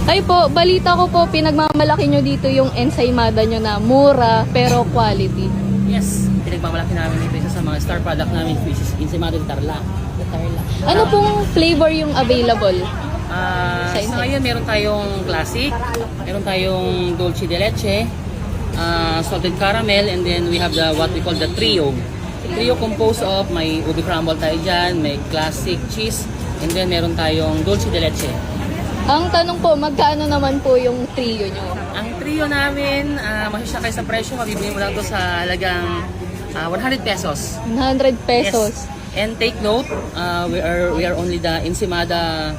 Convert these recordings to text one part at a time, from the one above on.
Ay po, balita ko po, pinagmamalaki nyo dito yung ensaymada nyo na mura pero quality. Yes, pinagmamalaki namin dito isa sa mga star product namin, which is Ensaymada de Tarlac. Ano pong flavor yung available? Sa ngayon, meron tayong classic, meron tayong dulce de leche, salted caramel, and then we have the what we call the trio. Trio composed of may ube crumble tayo dyan, may classic cheese, and then meron tayong dulce de leche. Ang tanong po, magkano naman po yung trio nyo? Ang trio namin, masyasakay sa presyo, mabibili mo lang ito sa halagang 100 pesos. 100 pesos. Yes. And take note, we are only the Ensaymada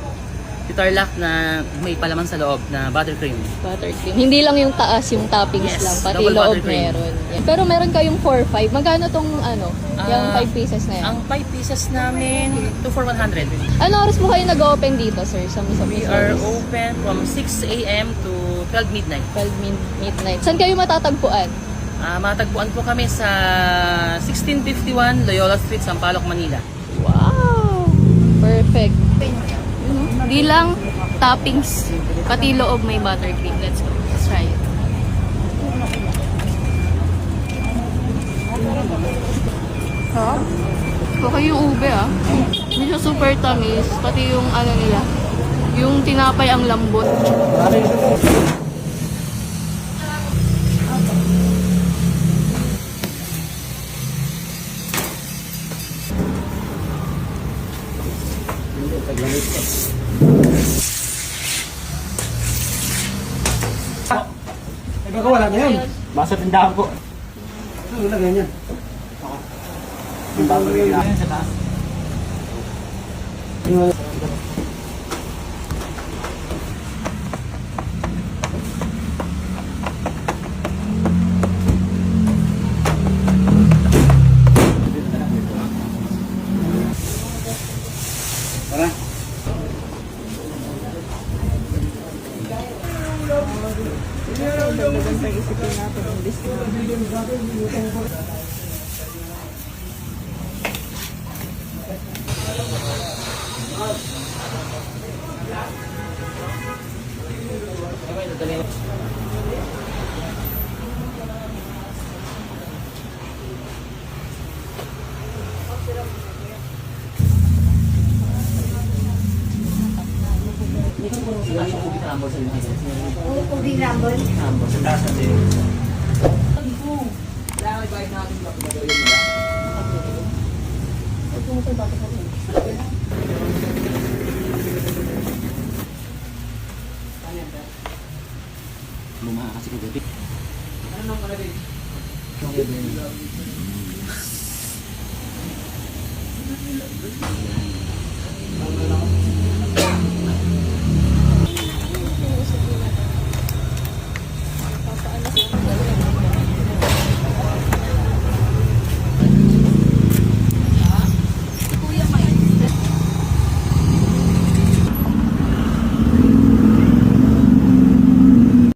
de Tarlac na may palaman sa loob na buttercream. Buttercream. Hindi lang yung taas, yung toppings Yes, lang. Pati double loob buttercream. meron. Yan. Pero meron kayong 4-5. Magkano tong yung 5 pieces na yan? Ang 5 pieces namin, 2 for 100. Ano oras po kayo nag-open dito, sir? Sa We are open from 6 a.m. to 12 midnight. 12 midnight. Saan kayo matatagpuan? Matagpuan po kami sa 1651 Loyola Street, Sampaloc, Manila. Wow! Perfect. Hindi lang toppings, pati loob may buttercream. Let's go. Let's try it. Huh? Okay yung ube Hindi siya super tamis. Pati yung ano nila, yung tinapay ang lambot. Wala na yan. Basta tindahan po. Wala ganyan. Yung babagay na sa taas. Tara. Ubi rambol. Sa taas natin. Lumaha kasi kagabi. Ano nang kalabit? Kagabi.